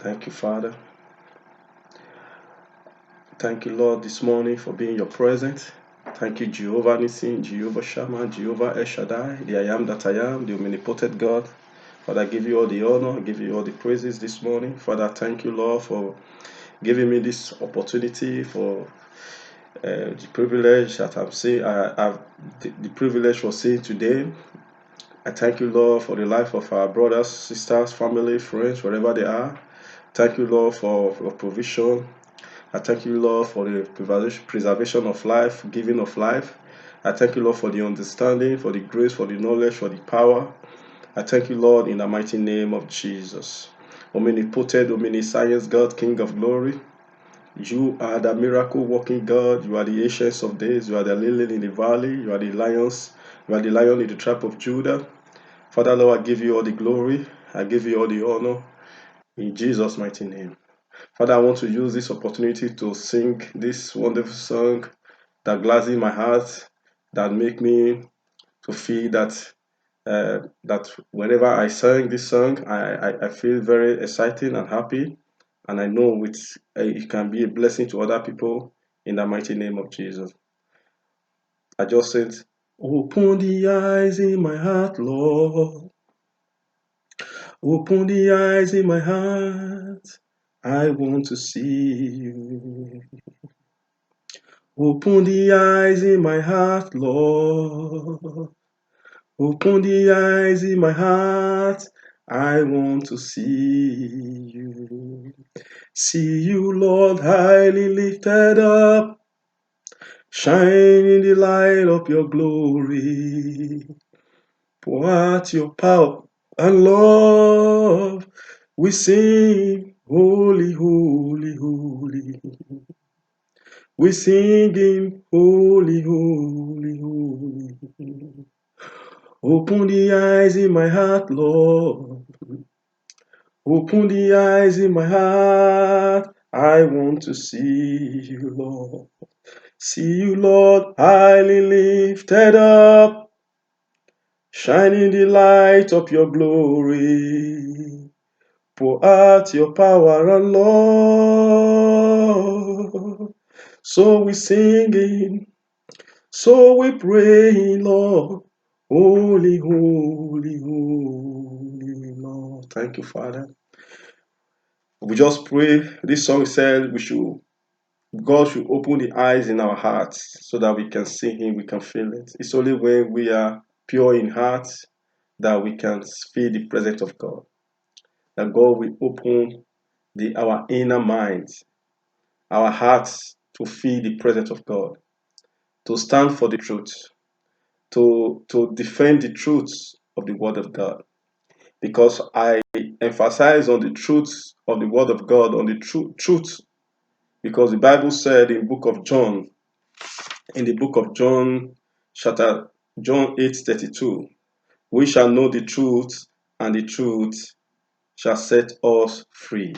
Thank you, Father. Thank you, Lord, this morning for being your presence. Thank you, Jehovah Nissi, Jehovah Shammah, Jehovah El Shaddai, the I am that I am, the omnipotent God. Father, I give you all the honor, I give you all the praises this morning. Father, thank you, Lord, for giving me this opportunity, for the privilege that I'm seeing. I have the privilege for seeing today. I thank you, Lord, for the life of our brothers, sisters, family, friends, wherever they are. Thank you, Lord, for your provision. I thank you, Lord, for the preservation of life, giving of life. I thank you, Lord, for the understanding, for the grace, for the knowledge, for the power. I thank you, Lord, in the mighty name of Jesus. Omnipotent, omniscience God, King of glory. You are the miracle working God. You are the ancients of days. You are the lily in the valley. You are the lions. You are the lion in the tribe of Judah. Father, Lord, I give you all the glory. I give you all the honor. In Jesus' mighty name. Father, I want to use this opportunity to sing this wonderful song that gladdens my heart, that make me to feel that whenever I sing this song, I feel very exciting and happy, and I know it can be a blessing to other people in the mighty name of Jesus. I just said, open the eyes in my heart, Lord. Open the eyes in my heart. I want to see you. Open the eyes in my heart, Lord. Open the eyes in my heart. I want to see you. See you, Lord, highly lifted up. Shine in the light of your glory. Pour out your power and love. We sing, holy, holy, holy. We singing, holy, holy, holy. Open the eyes in my heart, Lord. Open the eyes in my heart. I want to see you, Lord. See you, Lord, highly lifted up. Shining the light of your glory. Pour out your power and love. So we singing, so we praying, Lord. Holy, holy, holy, Lord. Thank you, Father. We just pray. This song said God should open the eyes in our hearts so that we can see Him, we can feel it. It's only when we are pure in heart that we can feel the presence of God. That God will open our inner minds, our hearts to feel the presence of God, to stand for the truth, to defend the truths of the Word of God. Because I emphasize on the truth of the Word of God, on the truth, because the Bible said in the book of John, chapter John 8:32, we shall know the truth, and the truth shall set us free.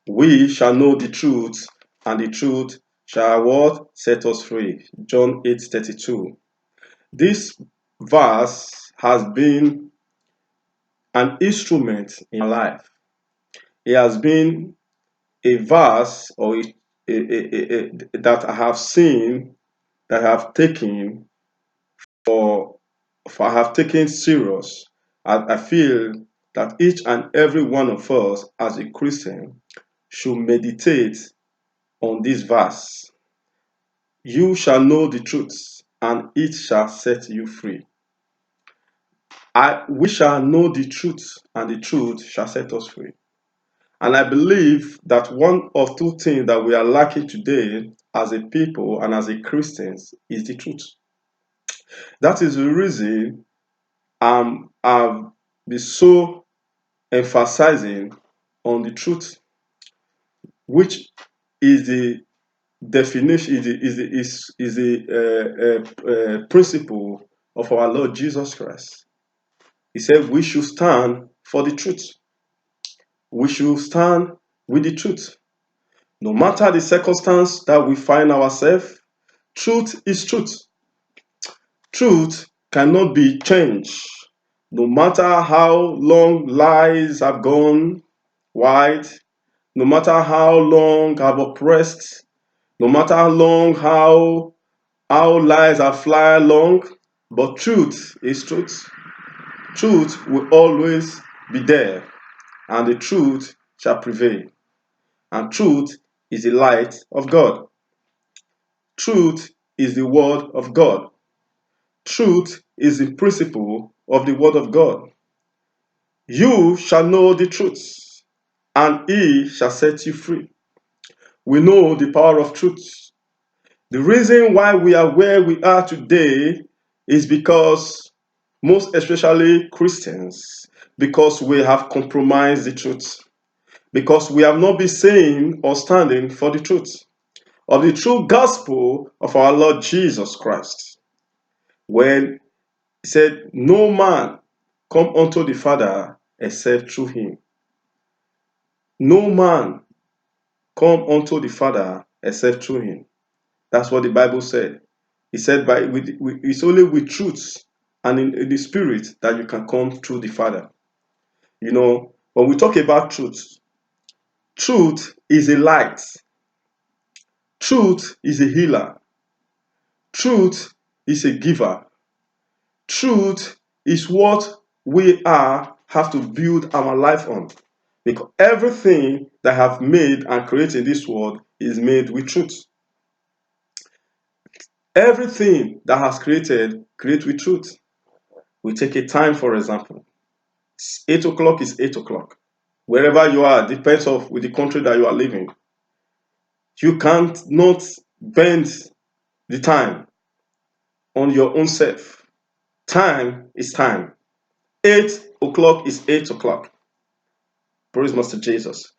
We shall know the truth, and the truth shall what? Set us free. John 8:32. This verse has been an instrument in my life. It has been a verse that I have seen, that I have taken for I have taken serious. I feel that each and every one of us as a Christian should meditate on this verse. You shall know the truth, and it shall set you free. We shall know the truth, and the truth shall set us free. And I believe that one of two things that we are lacking today as a people and as a Christians is the truth. That is the reason I've been so emphasizing on the truth, which is the definition, is the principle of our Lord Jesus Christ. He said we should stand for the truth. We should stand with the truth. No matter the circumstance that we find ourselves, truth is truth. Truth cannot be changed. No matter how long lies have gone, wide, no matter how long I've oppressed, no matter how long how lies are fly along, but truth is truth. Truth will always be there, and the truth shall prevail. And truth is the light of God. Truth is the word of God. Truth is the principle of the word of God. You shall know the truth, and he shall set you free. We know the power of truth. The reason why we are where we are today is because, most especially Christians, because we have compromised the truth, because we have not been saying or standing for the truth of the true gospel of our Lord Jesus Christ. When he said, "No man come unto the Father except through him." No man come unto the Father except through him. That's what the Bible said. He said, it's only with truth and in the spirit that you can come through the Father. You know, when we talk about truth, truth is a light. Truth is a healer. Truth is a giver. Truth is what we have to build our life on. Because everything that have made and created this world is made with truth. Everything that has create with truth. We take a time, for example. 8 o'clock is 8 o'clock. Wherever you are, depends of with the country that you are living. You can't not bend the time on your own self. Time is time. 8 o'clock is 8 o'clock. Praise Master Jesus.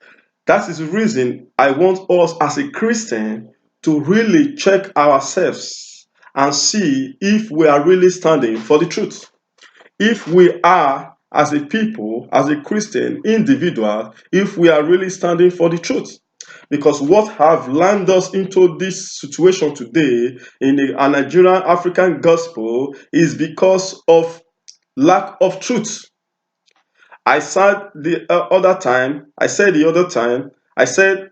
That is the reason I want us as a Christian to really check ourselves and see if we are really standing for the truth. If we are, as a people, as a Christian individual, if we are really standing for the truth. Because what have landed us into this situation today in the Nigerian African gospel is because of lack of truth. I said the other time, I said,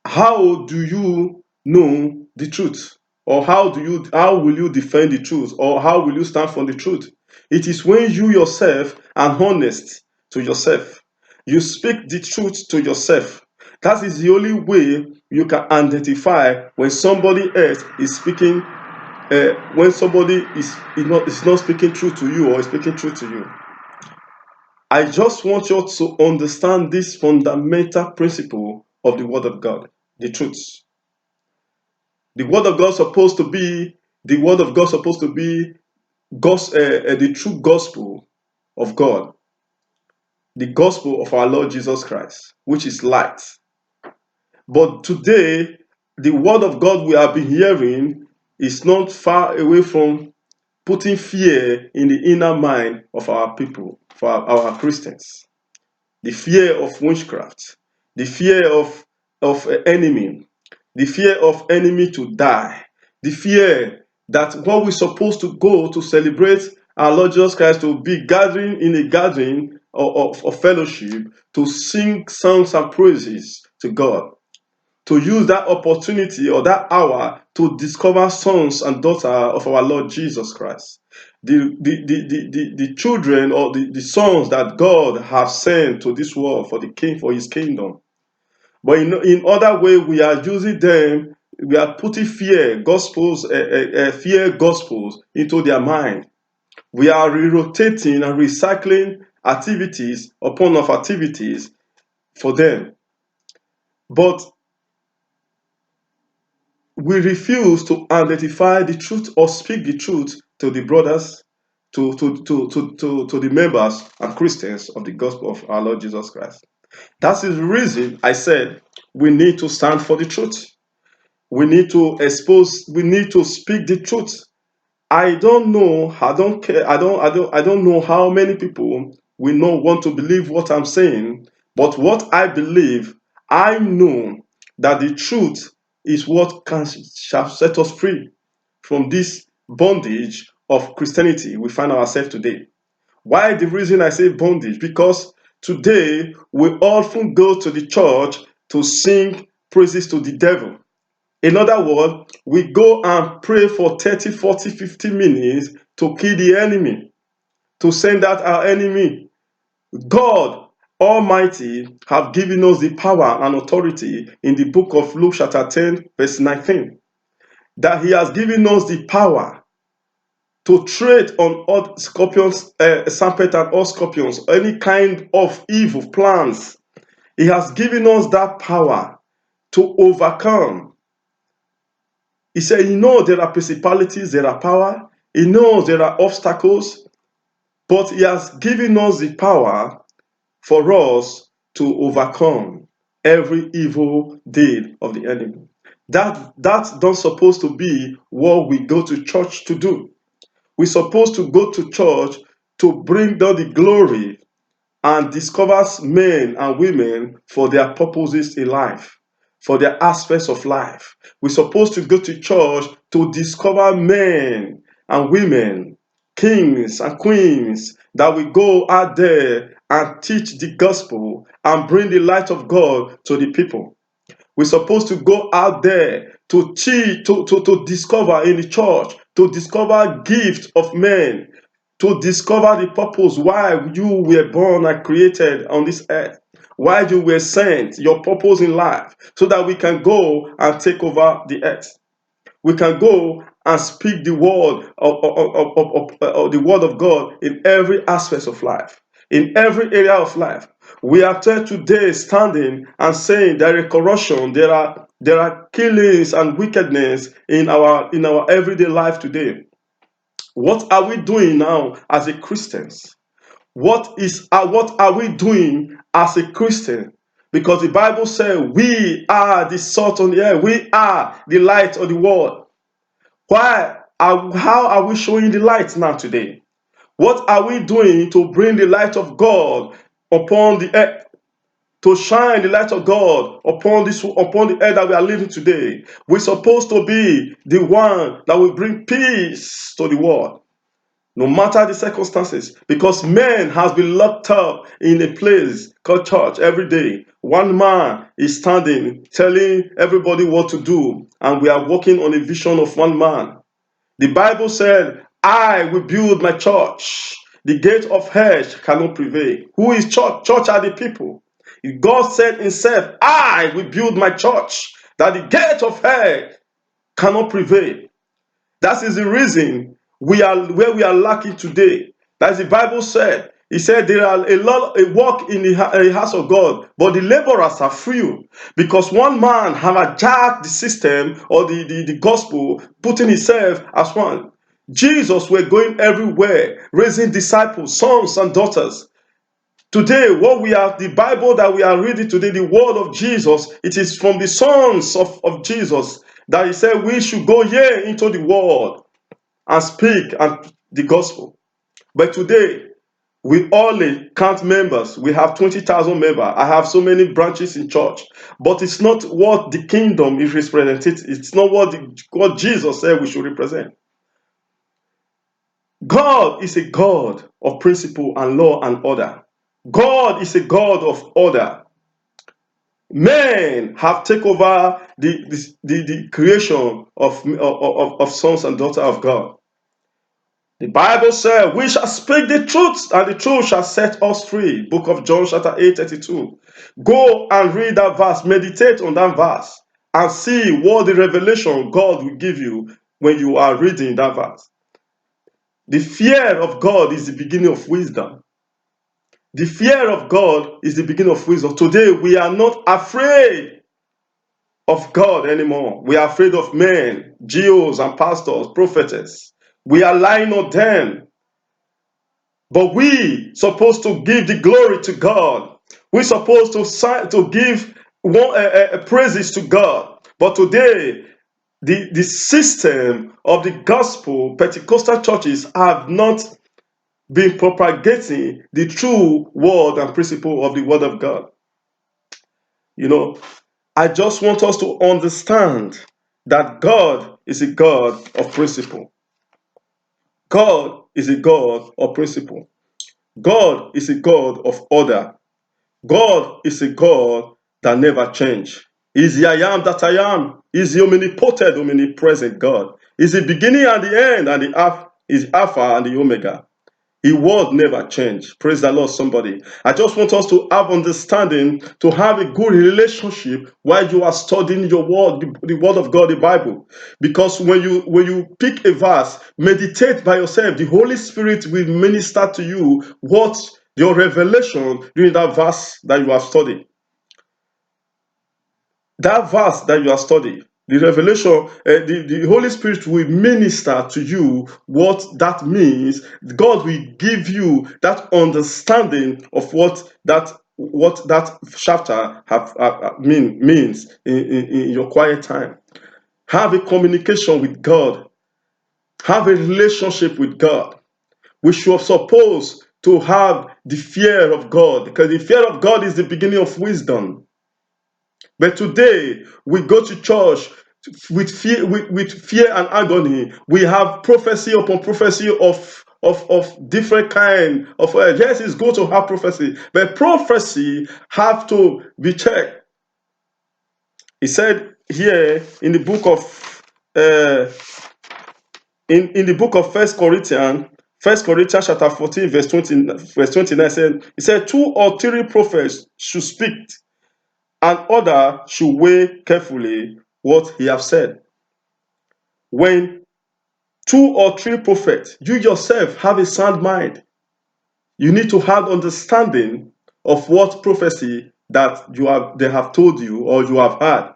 how do you know the truth? Or how will you defend the truth? Or how will you stand for the truth? It is when you yourself are honest to yourself. You speak the truth to yourself. That is the only way you can identify when somebody else is speaking, when somebody is not speaking truth to you or is speaking truth to you. I just want you to understand this fundamental principle of the Word of God, the truth. The Word of God supposed to be the Word of God supposed to be the true gospel of God, the gospel of our Lord Jesus Christ, which is light. But today, the Word of God we have been hearing is not far away from putting fear in the inner mind of our people, for our Christians. The fear of witchcraft, the fear of enemy, the fear of enemy to die, the fear that what we're supposed to go to celebrate our Lord Jesus Christ, to be gathering in a gathering of fellowship, to sing songs and praises to God, to use that opportunity or that hour to discover sons and daughters of our Lord Jesus Christ. The children or the sons that God has sent to this world for his kingdom. But in other way, we are using them, we are putting fear gospels into their mind. We are re-rotating and recycling activities upon of activities for them. But we refuse to identify the truth or speak the truth to the brothers, to the members and Christians of the gospel of our Lord Jesus Christ. That is the reason I said we need to stand for the truth. We need to speak the truth. I don't know, I don't care, I don't know how many people want to believe what I'm saying, but what I believe, I know that the truth is what shall set us free from this bondage of Christianity we find ourselves today. Why the reason I say bondage? Because today we often go to the church to sing praises to the devil. In other words, we go and pray for 30, 40, 50 minutes to kill the enemy, to send out our enemy. God Almighty have given us the power and authority in the book of Luke chapter 10 verse 19, that he has given us the power to tread on all scorpions, serpent and all scorpions, any kind of evil plans. He has given us that power to overcome. He said, he knows there are principalities, there are power. He knows there are obstacles, but he has given us the power for us to overcome every evil deed of the enemy. That's not supposed to be what we go to church to do. We're supposed to go to church to bring down the glory and discover men and women for their purposes in life, for their aspects of life. We're supposed to go to church to discover men and women, kings and queens, that we go out there and teach the gospel and bring the light of God to the people. We're supposed to go out there to teach, to discover in the church, to discover gifts of men, to discover the purpose why you were born and created on this earth, why you were sent, your purpose in life, so that we can go and take over the earth. We can go and speak the word of the word of God in every aspect of life, in every area of life. We are today standing and saying there is corruption, there are killings and wickedness in our everyday life today. What are we doing now as a Christians? What are we doing as a Christian? Because the Bible says we are the salt on the earth, we are the light of the world. How are we showing the light now today? What are we doing to bring the light of God upon the earth? To shine the light of God upon the earth that we are living today. We're supposed to be the one that will bring peace to the world, no matter the circumstances, because man has been locked up in a place called church every day. One man is standing telling everybody what to do, and we are working on a vision of one man. The Bible said, I will build my church. The gate of hell cannot prevail. Who is church? Church are the people. God said himself, I will build my church, that the gate of hell cannot prevail. That is the reason we are where we are lacking today. That's the Bible said. He said there are a lot of work in the house of God, but the laborers are few, because one man have hijacked the system or the gospel, putting himself as one. Jesus were going everywhere, raising disciples, sons and daughters. Today, the Bible that we are reading today, the word of Jesus, it is from the sons of Jesus that he said we should go here into the world and speak and the gospel. But today, we only count members. We have 20,000 members. I have so many branches in church. But it's not what the kingdom is represented. It's not what Jesus said we should represent. God is a God of principle and law and order. God is a God of order. Men have taken over the creation of sons and daughters of God. The Bible says, we shall speak the truth, and the truth shall set us free. Book of John, chapter 8:32. Go and read that verse, meditate on that verse, and see what the revelation God will give you when you are reading that verse. The fear of God is the beginning of wisdom. The fear of God is the beginning of wisdom. Today, we are not afraid of God anymore. We are afraid of men, GOs and pastors, prophets. We are lying on them. But we supposed to give the glory to God. We're supposed to give praises to God. But today, the system of the gospel, Pentecostal churches have not been propagating the true word and principle of the word of God. You know, I just want us to understand that God is a God of principle. God is a God of principle. God is a God of order. God is a God that never changes. He's the I am that I am. He's the omnipotent, omnipresent God. He's the beginning and the end, and the is Alpha and the Omega. His word never change. Praise the Lord, somebody. I just want us to have understanding, to have a good relationship while you are studying your word, the word of God, the Bible. Because when you pick a verse, meditate by yourself. The Holy Spirit will minister to you what your revelation during that verse that you have studied. That verse that you are studying, the revelation, the Holy Spirit will minister to you what that means. God will give you that understanding of what that chapter means in your quiet time. Have a communication with God. Have a relationship with God. We should suppose to have the fear of God, because the fear of God is the beginning of wisdom. But today we go to church with fear and agony. We have prophecy upon prophecy of different kind of yes, it's good to have prophecy, but prophecy have to be checked. He said here in the book of in the book of First Corinthians chapter 14, verse 29 said, he said, 2 or 3 prophets should speak, and other should weigh carefully what he have said. When 2 or 3 prophets, you yourself have a sound mind. You need to have understanding of what prophecy that they have told you or you have heard.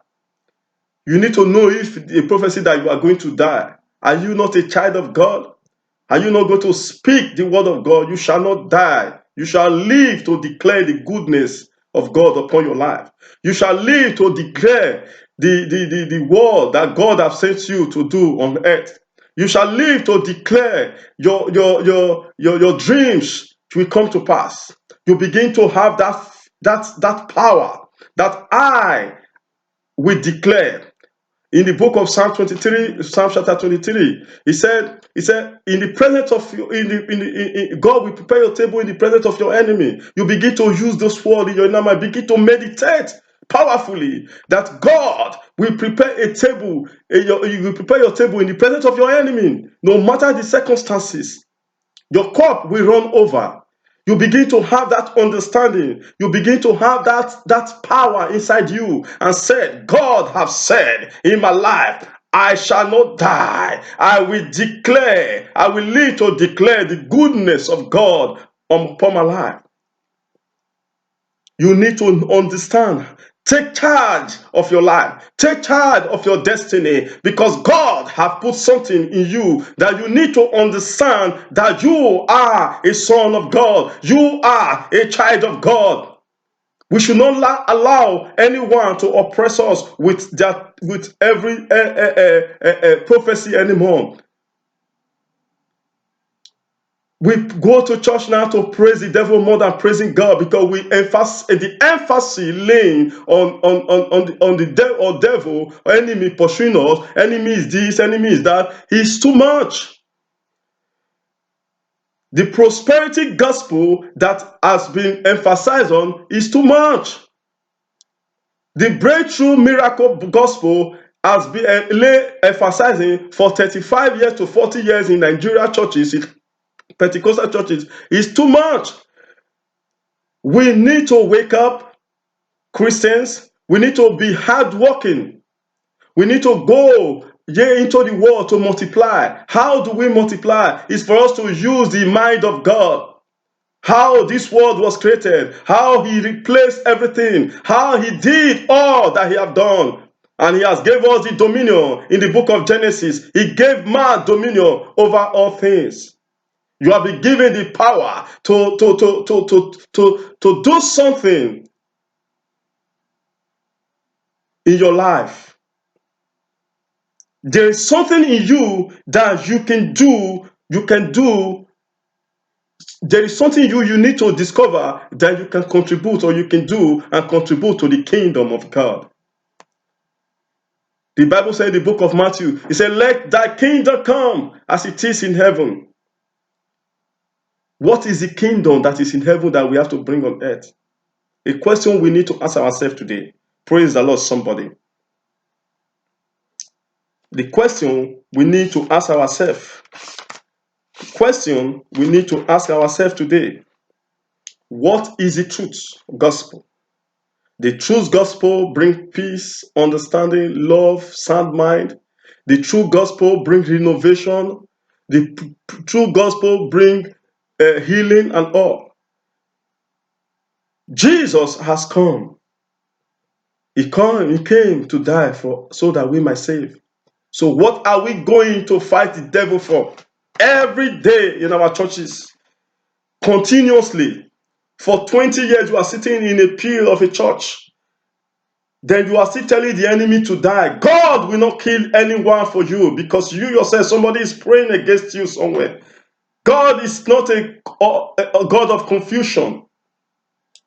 You need to know if the prophecy that you are going to die. Are you not a child of God? Are you not going to speak the word of God? You shall not die. You shall live to declare the goodness of God upon your life. You shall live to declare the word that God has sent you to do on earth. You shall live to declare your dreams will come to pass. You begin to have that power that I will declare. In the book of Psalm chapter 23, he said, in the presence of you, God will prepare your table in the presence of your enemy. You begin to use those words in your mind, begin to meditate powerfully that God will prepare a table, you will prepare your table in the presence of your enemy, no matter the circumstances. Your cup will run over. You begin to have that understanding. You begin to have that power inside you and said, God has said in my life, I shall not die. I will declare, I will live to declare the goodness of God upon my life. You need to understand. Take charge of your life. Take charge of your destiny, because God has put something in you that you need to understand, that you are a son of God. You are a child of God. We should not allow anyone to oppress us with every prophecy anymore. We go to church now to praise the devil more than praising God, because the emphasis laying on the devil or enemy pursuing us. Enemy is this, enemy is that. Is too much. The prosperity gospel that has been emphasized on is too much. The breakthrough miracle gospel has been emphasizing for 35 years to 40 years in Nigeria churches, Pentecostal churches, is too much. We need to wake up, Christians. We need to be hardworking. We need to go into the world to multiply. How do we multiply? It's for us to use the mind of God. How this world was created, how he replaced everything, how he did all that he have done. And he has gave us the dominion in the book of Genesis. He gave man dominion over all things. You have been given the power to do something in your life. There is something in you that you can do. There is something you need to discover that you can contribute, or you can do and contribute to the kingdom of God. The Bible said in the book of Matthew, it said, let thy kingdom come as it is in heaven. What is the kingdom that is in heaven that we have to bring on earth? A question we need to ask ourselves today. Praise the Lord, somebody. The question we need to ask ourselves. Question we need to ask ourselves today. What is the truth gospel? The truth gospel brings peace, understanding, love, sound mind. The true gospel brings renovation. The true gospel brings healing and all. Jesus has come. He came to die so that we might save. So what are we going to fight the devil for? Every day in our churches, continuously. For 20 years, you are sitting in a pew of a church. Then you are still telling the enemy to die. God will not kill anyone for you because you yourself, somebody is praying against you somewhere. God is not a God of confusion.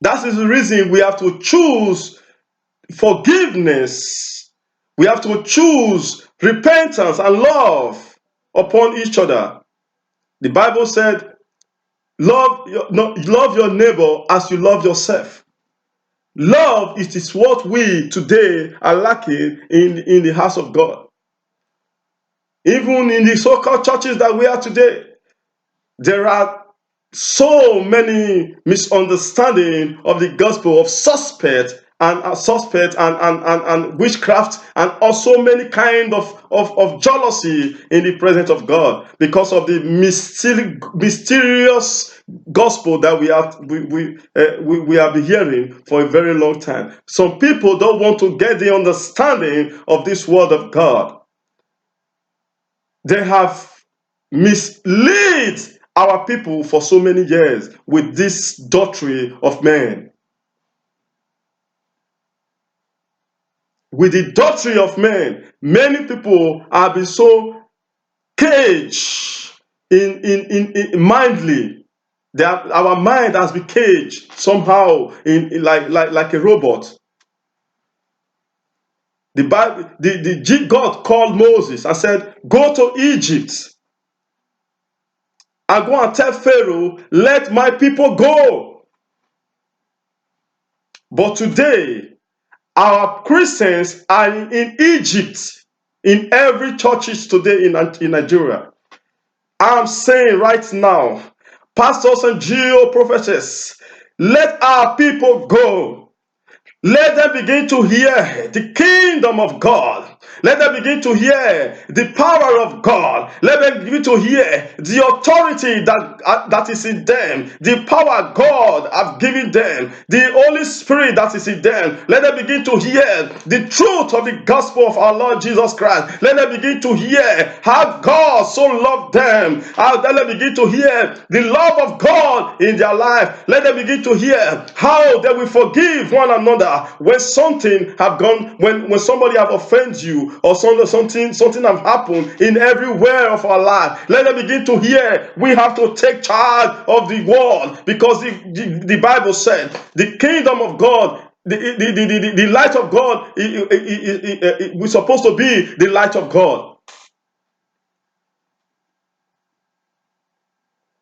That is the reason we have to choose forgiveness. We have to choose repentance and love upon each other. The Bible said, love your neighbor as you love yourself. Love is what we today are lacking in the house of God. Even in the so-called churches that we are today, there are so many misunderstandings of the gospel, of suspect and witchcraft, and also many kind of jealousy in the presence of God because of the mysterious gospel that we have been hearing for a very long time. Some people don't want to get the understanding of this word of God. They have misled our people for so many years with this doctrine of men. With the doctrine of men, many people have been so caged in mindly. Our mind has been caged somehow in like a robot. The Bible, God called Moses and said, "Go to Egypt and go and tell Pharaoh, let my people go." But today, our Christians are in Egypt, in every churches today in Nigeria. I'm saying right now, pastors and geo-prophetess, let our people go. Let them begin to hear the kingdom of God. Let them begin to hear the power of God. Let them begin to hear the authority that is in them, the power God has given them, the Holy Spirit that is in them. Let them begin to hear the truth of the gospel of our Lord Jesus Christ. Let them begin to hear how God so loved them. Let them begin to hear the love of God in their life. Let them begin to hear how they will forgive one another when something have gone, when somebody have offended you, or something have happened in everywhere of our life. Let them begin to hear we have to take charge of the world, because the Bible said the kingdom of God, the light of God, we're supposed to be the light of God.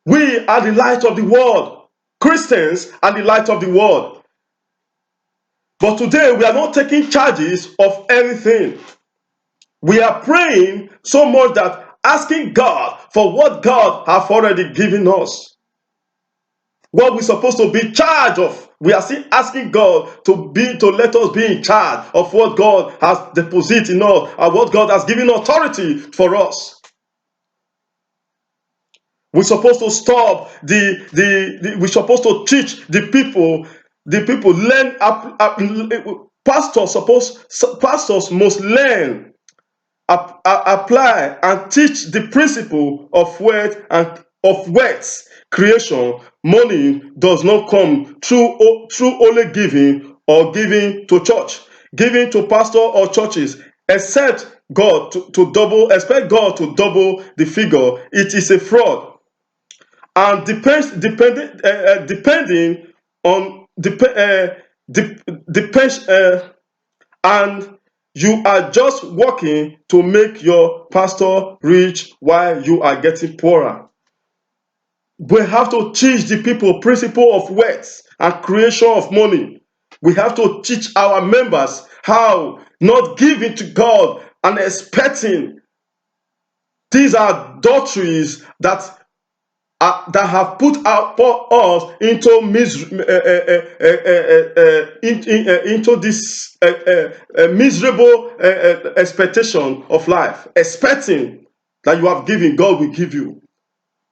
We are the light of the world. Christians are the light of the world. But today we are not taking charges of anything. We are praying so much that asking God for what God has already given us. What we're supposed to be in charge of. We are still asking God to let us be in charge of what God has deposited in us and what God has given authority for us. We're supposed to stop we're supposed to teach the people learn. Pastors must learn, apply and teach the principle of wealth and of wealth creation. Money does not come through only giving or giving to church, giving to pastor or churches, except God to double, expect God to double the figure. It is a fraud. And depending on and you are just working to make your pastor rich while you are getting poorer. We have to teach the people principle of wealth and creation of money. We have to teach our members how not giving to God and expecting. These are doctrines that have put us into into this miserable expectation of life, expecting that you have given, God will give you.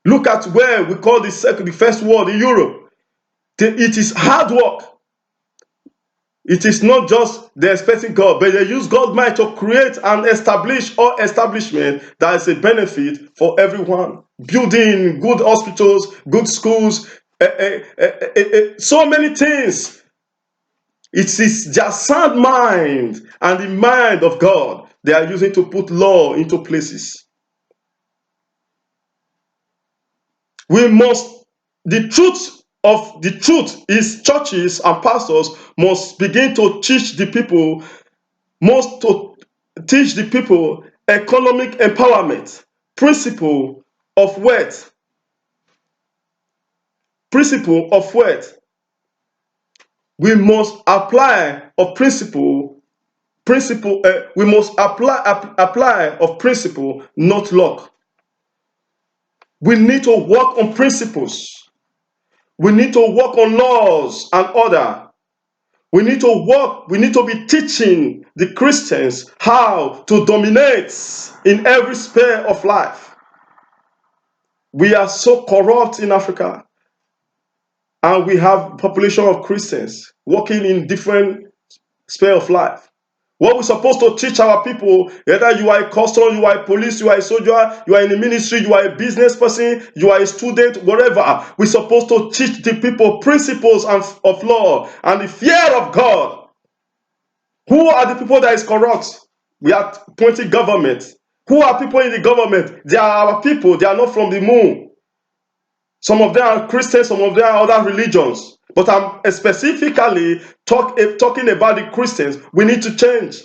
Look at where we call the first world in Europe. It is hard work. It is not just they expecting God, but they use God's might to create and establish or establishment that is a benefit for everyone. Building good hospitals, good schools, so many things. It is their sound mind and the mind of God they are using to put law into places. We must, the truth is churches and pastors must begin to teach the people, economic empowerment, principle of wealth. We must apply of principle. We must apply of principle, not luck. We need to work on principles. We need to work on laws and order. We need to be teaching the Christians how to dominate in every sphere of life. We are so corrupt in Africa, and we have population of Christians working in different sphere of life. What we're supposed to teach our people, whether you are a custom, you are a police, you are a soldier, you are in the ministry, you are a business person, you are a student, whatever, we're supposed to teach the people principles of law and the fear of God. Who are the people that is corrupt? We are appointing government. Who are people in the government? They are our people. They are not from the moon. Some of them are Christians, some of them are other religions. But I'm specifically talking about the Christians. We need to change.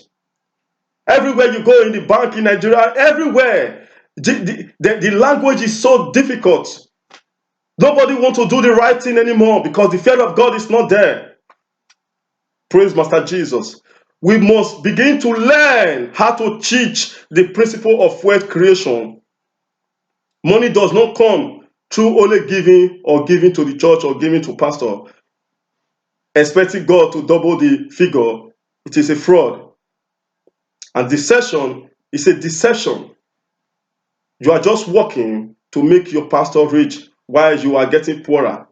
Everywhere you go in the bank in Nigeria, everywhere, the language is so difficult. Nobody wants to do the right thing anymore because the fear of God is not there. Praise Master Jesus. We must begin to learn how to teach the principle of wealth creation. Money does not come through only giving or giving to the church or giving to pastor. Expecting God to double the figure, it is a fraud. And deception is a deception. You are just working to make your pastor rich while you are getting poorer.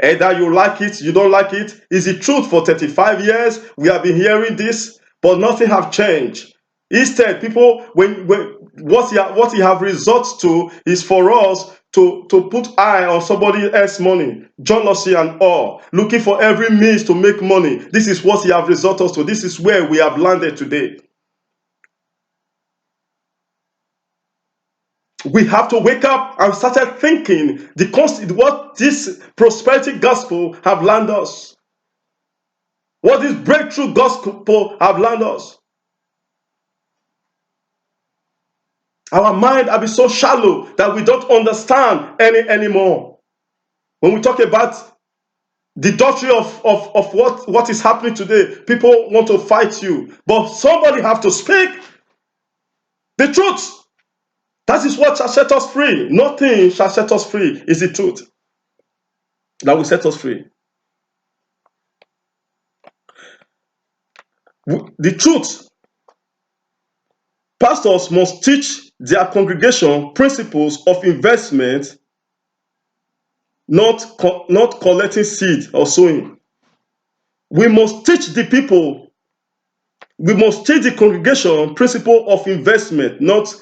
Either you like it, you don't like it. It's the truth. For 35 years, we have been hearing this, but nothing have changed. Instead, people, what he have resorted to is for us to put eye on somebody else's money, jealousy and all, looking for every means to make money. This is what he have resorted to. This is where we have landed today. We have to wake up and start thinking what this prosperity gospel have landed us. What this breakthrough gospel have landed us. Our mind have been so shallow that we don't understand anymore. When we talk about the doctrine of what is happening today, people want to fight you. But somebody have to speak the truth. That is what shall set us free. Nothing shall set us free. Is the truth that will set us free. The truth. Pastors must teach their congregation principles of investment, not collecting seed or sowing. We must teach the people, we must teach the congregation principle of investment, not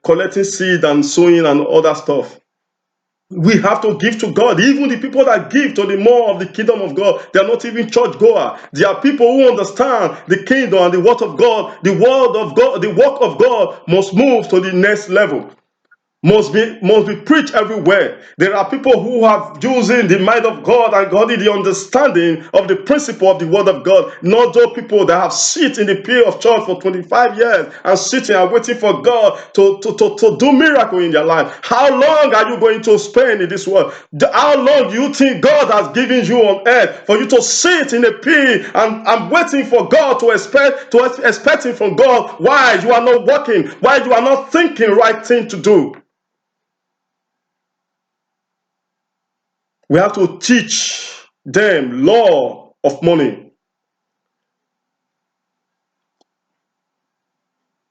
collecting seed and sowing and other stuff. We have to give to God. Even the people that give to the more of the kingdom of God, they are not even church goer. They are people who understand the kingdom and the word of God. The word of God, the work of God must move to the next level. must be preached everywhere. There are people who have using the mind of God and God in the understanding of the principle of the word of God. Not those people that have sit in the pew of church for 25 years and sitting and waiting for God to do miracle in their life. How long are you going to spend in this world? How long do you think God has given you on earth for you to sit in a pew and waiting for God expecting from God? Why you are not working? Why you are not thinking right thing to do? We have to teach them law of money.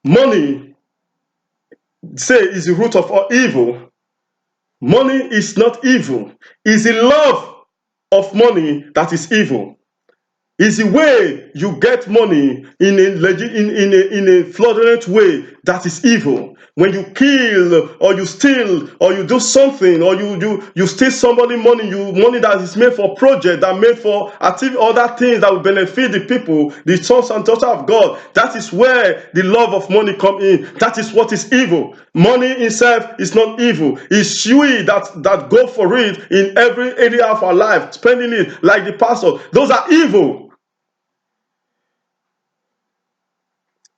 Money, say, is the root of all evil. Money is not evil. It's the love of money that is evil. It's the way you get money in a fraudulent way that is evil. When you kill or you steal or you do something or you steal somebody money, money that is made for project, that made for other things that will benefit the people, the sons and daughters of God. That is where the love of money come in. That is what is evil. Money itself is not evil. It's we that go for it in every area of our life, spending it like the pastor. Those are evil.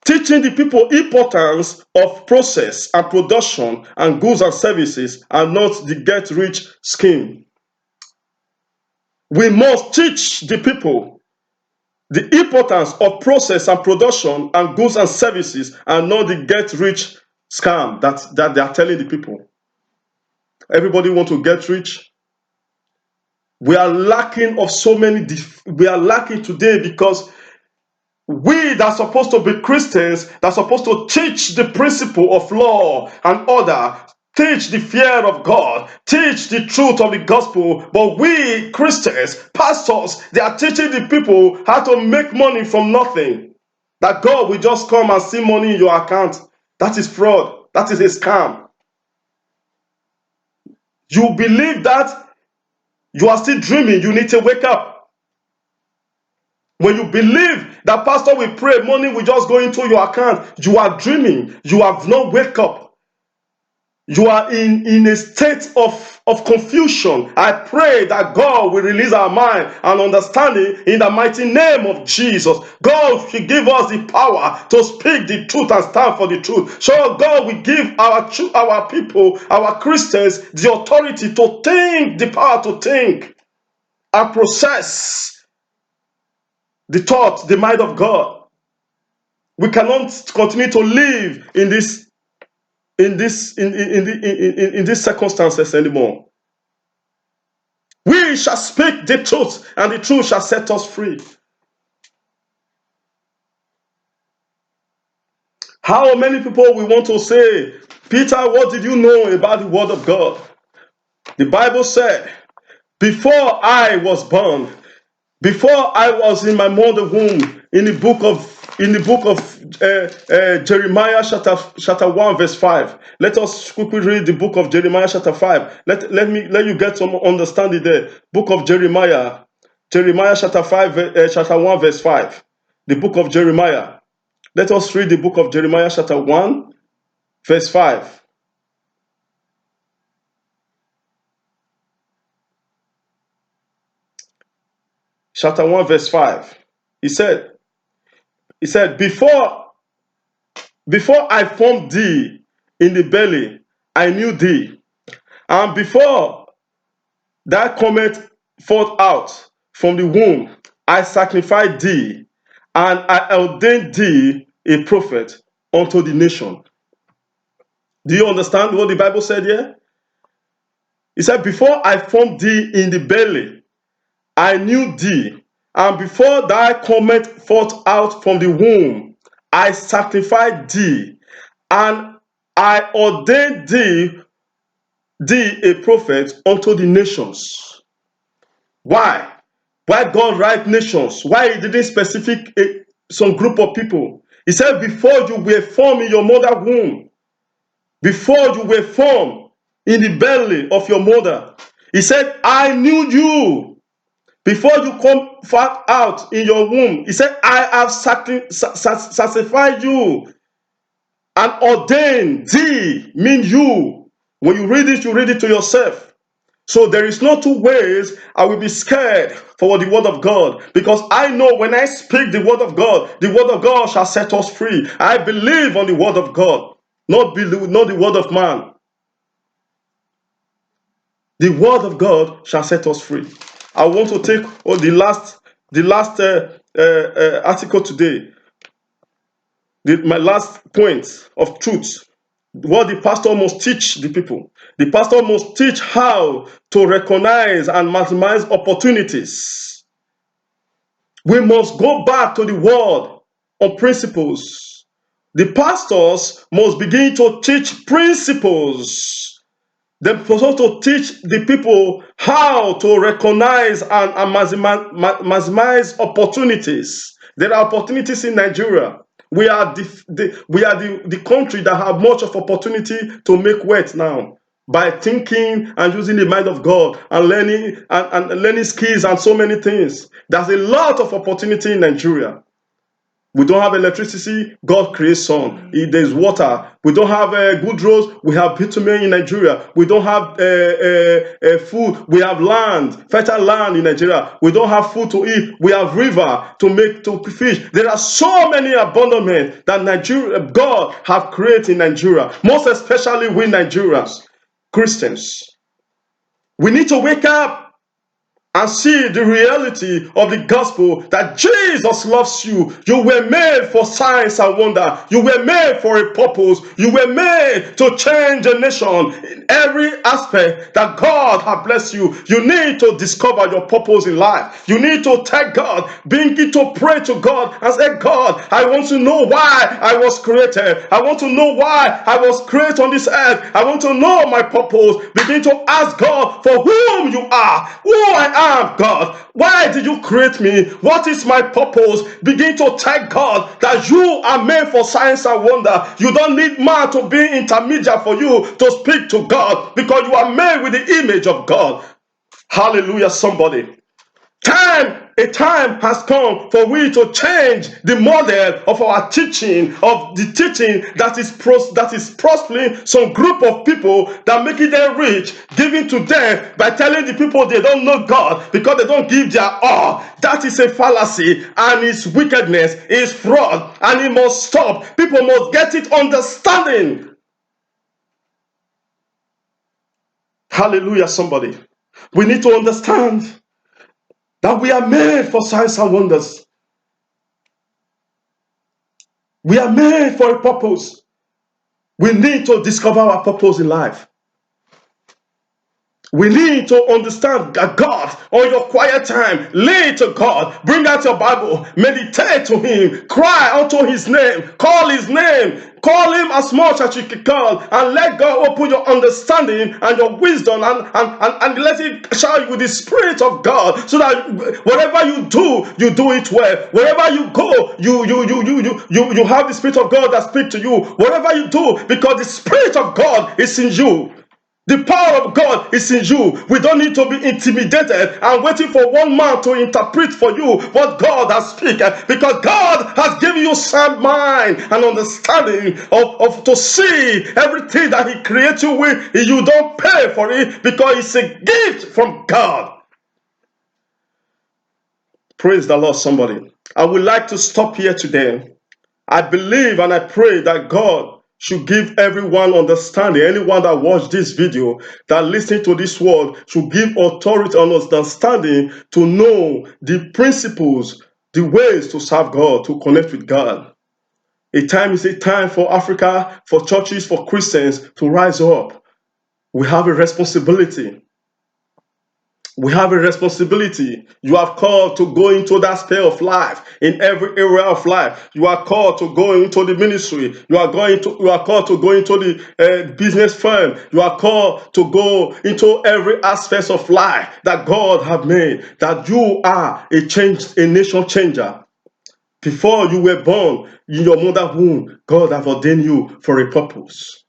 Teaching the people importance of process and production and goods and services and not the get-rich scheme. We must teach the people the importance of process and production and goods and services and not the get-rich scam that they are telling the people. Everybody want to get rich. We are lacking of so many. We are lacking today because we that are supposed to be Christians, that are supposed to teach the principle of law and order, teach the fear of God, teach the truth of the gospel, but we Christians, pastors, they are teaching the people how to make money from nothing. That God will just come and see money in your account. That is fraud. That is a scam. You believe that, you are still dreaming. You need to wake up. When you believe that pastor will pray, money will just go into your account, you are dreaming. You have not wake up. You are in a state of confusion. I pray that God will release our mind and understanding in the mighty name of Jesus. God should give us the power to speak the truth and stand for the truth. So God will give our people, our Christians, the authority to think, the power to think and process the thought, the mind of God. We cannot continue to live in these circumstances anymore. We shall speak the truth, and the truth shall set us free. How many people we want to say, Peter, what did you know about the word of God? The Bible said, before I was born, before I was in my mother's womb, in the book of Jeremiah chapter 1 verse 5. Let us quickly read the book of Jeremiah chapter 5. Let you get some understanding there. Book of Jeremiah chapter 5 chapter 1 verse 5. The book of Jeremiah. Let us read the book of Jeremiah chapter 1 verse 5. Chapter 1 verse 5. He said, before I formed thee in the belly, I knew thee. And before thou comest forth out from the womb, I sanctified thee, and I ordained thee a prophet unto the nation. Do you understand what the Bible said here? He said, before I formed thee in the belly, I knew thee. And before thou comest forth out from the womb, I sanctified thee, and I ordained thee a prophet unto the nations. Why? Why God write nations? Why he didn't specific some group of people? He said, before you were formed in your mother's womb, before you were formed in the belly of your mother, he said, I knew you. Before you come out in your womb, he said, I have sanctified you and ordained thee, mean you. When you read it to yourself. So there is no two ways I will be scared for the word of God, because I know when I speak the word of God shall set us free. I believe on the word of God, not the word of man. The word of God shall set us free. I want to take the last article today, my last point of truth. What the pastor must teach the people. The pastor must teach how to recognize and maximize opportunities. We must go back to the word on principles. The pastors must begin to teach principles. They're supposed to teach the people how to recognize and maximize opportunities. There are opportunities in Nigeria. We are the country that have much of opportunity to make wealth now by thinking and using the mind of God and learning skills and so many things. There's a lot of opportunity in Nigeria. We don't have electricity, God creates sun. There's water. We don't have good roads, we have bitumen in Nigeria. We don't have food, we have land, fertile land in Nigeria. We don't have food to eat, we have river to fish. There are so many abundance that God have created in Nigeria, most especially we Nigerians, Christians. We need to wake up and see the reality of the gospel that Jesus loves you. You were made for signs and wonder. You were made for a purpose. You were made to change a nation in every aspect that God has blessed you. You need to discover your purpose in life. You need to tell God, begin to pray to God and say, God, I want to know why I was created. I want to know why I was created on this earth. I want to know my purpose. Begin to ask God for whom you are, who I am. God, why did you create me? What is my purpose? Begin to thank God that you are made for signs and wonder. You don't need man to be intermediate for you to speak to God, because you are made with the image of God. Hallelujah, somebody. A time has come for we to change the model of our teaching, of the teaching that is prospering some group of people that make it them rich, giving to them by telling the people they don't know God because they don't give their all. That is a fallacy, and it's wickedness, it's fraud, and it must stop. People must get it understanding. Hallelujah, somebody. We need to understand that we are made for signs and wonders. We are made for a purpose. We need to discover our purpose in life. We need to understand that God, on your quiet time, lay to God, bring out your Bible, meditate to Him, cry unto His name, call His name, call Him as much as you can call, and let God open your understanding and your wisdom, and let Him shower you with the Spirit of God, so that whatever you do it well. Wherever you go, you have the Spirit of God that speaks to you. Whatever you do, because the Spirit of God is in you. The power of God is in you. We don't need to be intimidated and waiting for one man to interpret for you what God has spoken, because God has given you sound mind and understanding of to see everything that He created you with. You don't pay for it, because it's a gift from God. Praise the Lord, somebody. I would like to stop here today. I believe and I pray that God should give everyone understanding. Anyone that watched this video, that listening to this word, should give authority and understanding to know the principles, the ways to serve God, to connect with God. A time is a time for Africa, for churches, for Christians to rise up. We have a responsibility. We have a responsibility. You are called to go into that sphere of life, in every area of life. You are called to go into the ministry. You are called to go into the business firm. You are called to go into every aspect of life that God have made. That you are a nation changer. Before you were born in your mother's womb, God have ordained you for a purpose.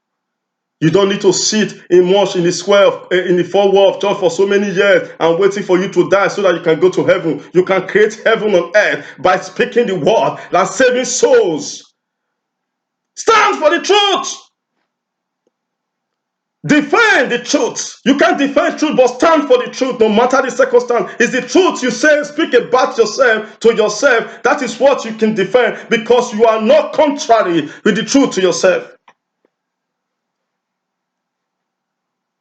You don't need to sit in the four walls of church for so many years and waiting for you to die so that you can go to heaven. You can create heaven on earth by speaking the word and saving souls. Stand for the truth. Defend the truth. You can't defend truth, but stand for the truth no matter the circumstance. It's the truth you say, speak about yourself to yourself. That is what you can defend because you are not contrary with the truth to yourself.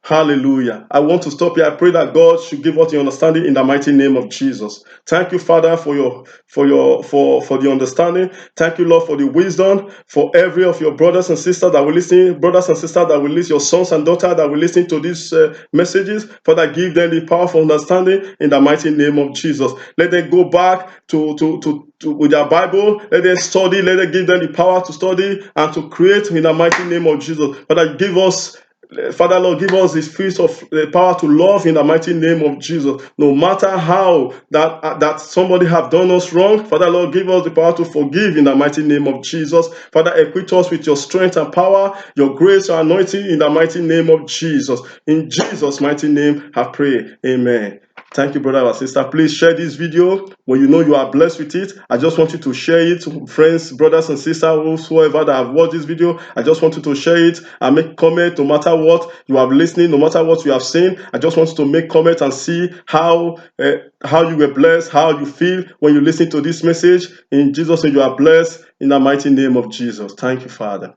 Hallelujah. I want to stop here. I pray that God should give us the understanding in the mighty name of Jesus. Thank you, Father, for the understanding. Thank you, Lord, for the wisdom, for every of your brothers and sisters that will listen, brothers and sisters that will listen, your sons and daughters that will listen to these messages. Father, give them the powerful understanding in the mighty name of Jesus. Let them go back to with their Bible. Let them study. Let them give them the power to study and to create in the mighty name of Jesus. Father, give us Father Lord, give us the spirit of the power to love in the mighty name of Jesus. No matter how that somebody have done us wrong, Father Lord, give us the power to forgive in the mighty name of Jesus. Father, equip us with your strength and power, your grace, your anointing in the mighty name of Jesus. In Jesus' mighty name, I pray. Amen. Thank you, brother and sister. Please share this video when you know you are blessed with it. I just want you to share it to friends, brothers and sisters, whoever that have watched this video. I just want you to share it and make comment no matter what you have listening, no matter what you have seen. I just want you to make comment and see how you were blessed, how you feel when you listen to this message. In Jesus' name, you are blessed in the mighty name of Jesus. Thank you, Father.